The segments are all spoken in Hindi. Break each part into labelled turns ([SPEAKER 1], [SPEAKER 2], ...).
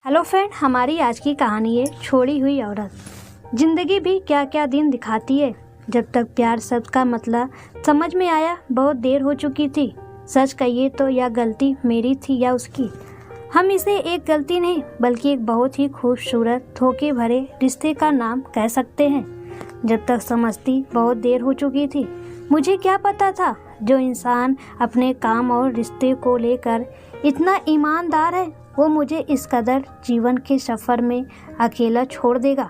[SPEAKER 1] हेलो फ्रेंड, हमारी आज की कहानी है छोड़ी हुई औरत। जिंदगी भी क्या क्या दिन दिखाती है। जब तक प्यार शब्द का मतलब समझ में आया बहुत देर हो चुकी थी। सच कहिए तो यह गलती मेरी थी या उसकी। हम इसे एक गलती नहीं बल्कि एक बहुत ही खूबसूरत धोखे भरे रिश्ते का नाम कह सकते हैं। जब तक समझती बहुत देर हो चुकी थी। मुझे क्या पता था जो इंसान अपने काम और रिश्ते को लेकर इतना ईमानदार है वो मुझे इस कदर जीवन के सफ़र में अकेला छोड़ देगा।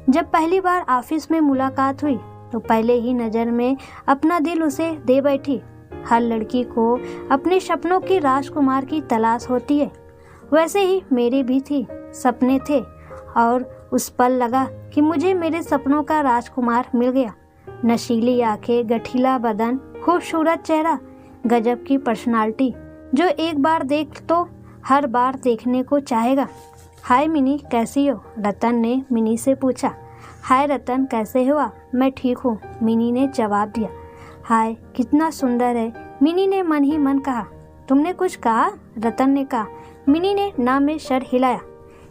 [SPEAKER 1] जब पहली बार ऑफिस में मुलाकात हुई तो पहले ही नज़र में अपना दिल उसे दे बैठी। हर लड़की को अपने सपनों की राजकुमार की तलाश होती है, वैसे ही मेरी भी थी। सपने थे और उस पल लगा कि मुझे मेरे सपनों का राजकुमार मिल गया। नशीली आंखें, गठीला बदन, खूबसूरत चेहरा, गजब की पर्सनालिटी जो एक बार देख तो हर बार देखने को चाहेगा। हाय मिनी, कैसी हो? रतन ने मिनी से पूछा। हाय रतन, कैसे हो आप? मैं ठीक हूँ, मिनी ने जवाब दिया। हाय, कितना सुंदर है, मिनी ने मन ही मन कहा। तुमने कुछ कहा? रतन ने कहा। मिनी ने ना में सर हिलाया।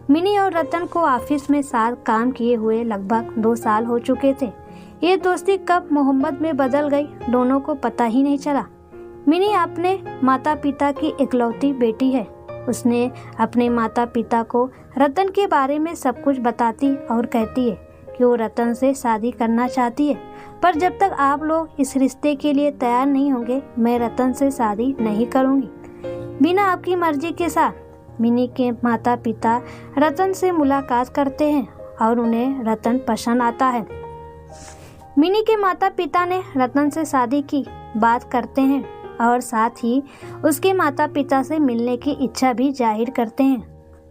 [SPEAKER 1] मिनी और रतन को ऑफिस में साथ काम किए हुए लगभग 2 साल हो चुके थे। ये दोस्ती कब मोहब्बत में बदल गई दोनों को पता ही नहीं चला। मिनी अपने माता पिता की इकलौती बेटी है। उसने अपने माता पिता को रतन के बारे में सब कुछ बताती और कहती है कि वो रतन से शादी करना चाहती है, पर जब तक आप लोग इस रिश्ते के लिए तैयार नहीं होंगे मैं रतन से शादी नहीं करूँगी, बिना आपकी मर्जी के साथ। मिनी के माता पिता रतन से मुलाकात करते हैं और उन्हें रतन पसंद आता है। मिनी के माता पिता ने रतन से शादी की बात करते हैं और साथ ही उसके माता पिता से मिलने की इच्छा भी जाहिर करते हैं।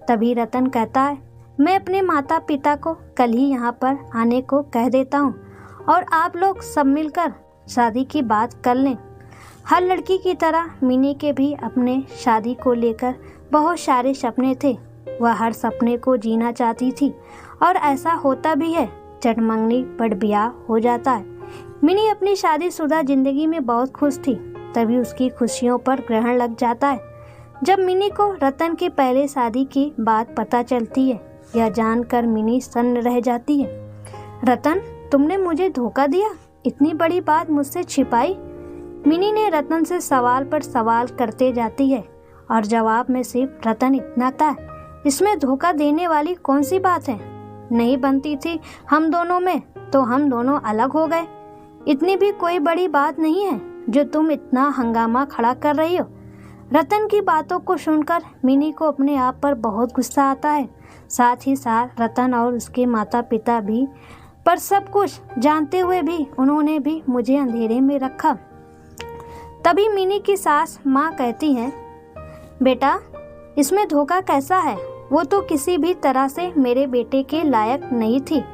[SPEAKER 1] तभी रतन कहता है, मैं अपने माता पिता को कल ही यहाँ पर आने को कह देता हूँ और आप लोग सब मिलकर शादी की बात कर लें। हर लड़की की तरह मिनी के भी अपने शादी को लेकर बहुत सारे सपने थे। वह हर सपने को जीना चाहती थी और ऐसा होता भी है। चटमंगनी पर ब्याह हो जाता है। मिनी अपनी शादीशुदा जिंदगी में बहुत खुश थी। तभी उसकी खुशियों पर ग्रहण लग जाता है जब मिनी को रतन के पहले शादी की बात पता चलती है। यह जानकर मिनी सन्न रह जाती है। रतन, तुमने मुझे धोखा दिया, इतनी बड़ी बात मुझसे छिपाई। मिनी ने रतन से सवाल पर सवाल करते जाती है और जवाब में सिर्फ रतन इतना था, इसमें धोखा देने वाली कौन सी बात है? नहीं बनती थी हम दोनों में तो हम दोनों अलग हो गए। इतनी भी कोई बड़ी बात नहीं है जो तुम इतना हंगामा खड़ा कर रही हो। रतन की बातों को सुनकर मिनी को अपने आप पर बहुत गुस्सा आता है। साथ ही साथ रतन और उसके माता पिता भी, पर सब कुछ जानते हुए भी उन्होंने भी मुझे अंधेरे में रखा। तभी मिनी की सास माँ कहती हैं, बेटा इसमें धोखा कैसा है? वो तो किसी भी तरह से मेरे बेटे के लायक नहीं थी,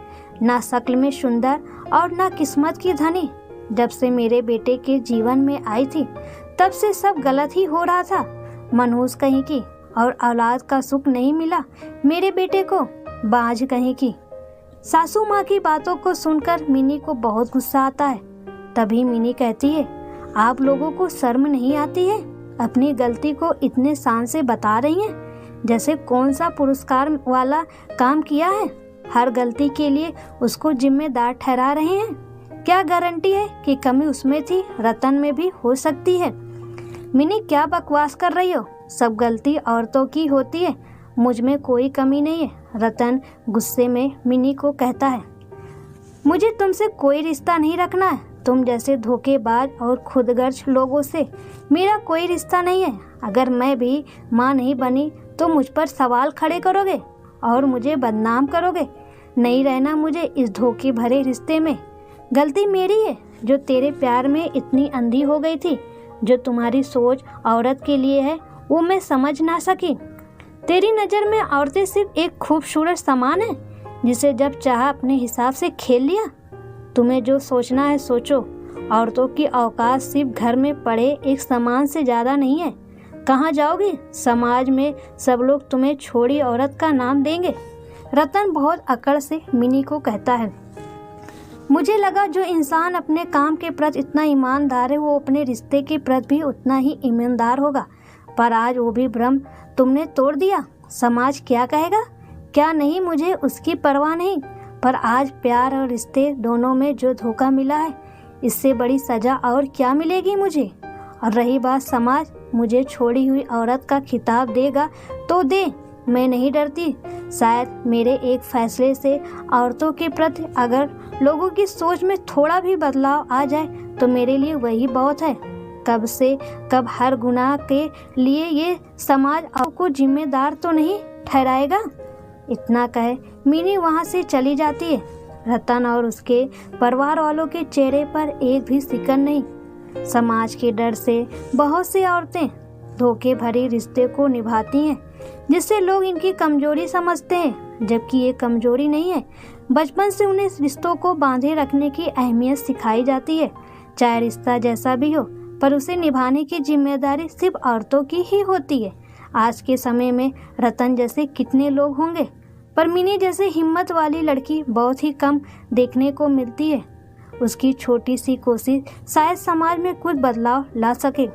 [SPEAKER 1] ना शक्ल में सुंदर और ना किस्मत की धनी। जब से मेरे बेटे के जीवन में आई थी तब से सब गलत ही हो रहा था। मनहूस कहीं की और औलाद का सुख नहीं मिला मेरे बेटे को, बाज कहीं की। सासू माँ की बातों को सुनकर मिनी को बहुत गुस्सा आता है। तभी मिनी कहती है, आप लोगों को शर्म नहीं आती है? अपनी गलती को इतने शान से बता रही हैं जैसे कौन सा पुरस्कार वाला काम किया है। हर गलती के लिए उसको जिम्मेदार ठहरा रहे हैं। क्या गारंटी है कि कमी उसमें थी, रतन में भी हो सकती है? मिनी, क्या बकवास कर रही हो? सब गलती औरतों की होती है, मुझ में कोई कमी नहीं है। रतन गुस्से में मिनी को कहता है, मुझे तुमसे कोई रिश्ता नहीं रखना है। तुम जैसे धोखेबाज और खुदगर्ज लोगों से मेरा कोई रिश्ता नहीं है। अगर मैं भी माँ नहीं बनी तो मुझ पर सवाल खड़े करोगे और मुझे बदनाम करोगे। नहीं रहना मुझे इस धोखे भरे रिश्ते में। गलती मेरी है जो तेरे प्यार में इतनी अंधी हो गई थी। जो तुम्हारी सोच औरत के लिए है वो मैं समझ ना सकी। तेरी नज़र में औरतें सिर्फ एक खूबसूरत सामान है जिसे जब चाहा अपने हिसाब से खेल लिया। तुम्हें जो सोचना है सोचो। औरतों की औकात सिर्फ घर में पड़े एक सामान से ज़्यादा नहीं है। कहाँ जाओगी? समाज में सब लोग तुम्हें छोड़ी औरत का नाम देंगे। रतन बहुत अकड़ से मिनी को कहता है, मुझे लगा जो इंसान अपने काम के प्रति इतना ईमानदार है वो अपने रिश्ते के प्रति भी उतना ही ईमानदार होगा, पर आज वो भी भ्रम तुमने तोड़ दिया। समाज क्या कहेगा क्या नहीं, मुझे उसकी परवाह नहीं। पर आज प्यार और रिश्ते दोनों में जो धोखा मिला है, इससे बड़ी सज़ा और क्या मिलेगी मुझे। और रही बात समाज मुझे छोड़ी हुई औरत का खिताब देगा तो दे, मैं नहीं डरती। शायद मेरे एक फैसले से औरतों के प्रति अगर लोगों की सोच में थोड़ा भी बदलाव आ जाए तो मेरे लिए वही बहुत है। कब से कब हर गुनाह के लिए ये समाज आपको जिम्मेदार तो नहीं ठहराएगा। इतना कहे मिनी वहाँ से चली जाती है। रतन और उसके परिवार वालों के चेहरे पर एक भी सिकन नहीं। समाज के डर से बहुत सी औरतें धोखे भरे रिश्ते को निभाती हैं, जिससे लोग इनकी कमजोरी समझते हैं, जबकि ये कमजोरी नहीं है। बचपन से उन्हें रिश्तों को बांधे रखने की अहमियत सिखाई जाती है। चाहे रिश्ता जैसा भी हो, पर उसे निभाने की जिम्मेदारी सिर्फ औरतों की ही होती है। आज के समय में रतन जैसे कितने लोग होंगे, पर मिनी जैसे हिम्मत वाली लड़की बहुत ही कम देखने को मिलती है। उसकी छोटी सी कोशिश शायद समाज में कुछ बदलाव ला सके।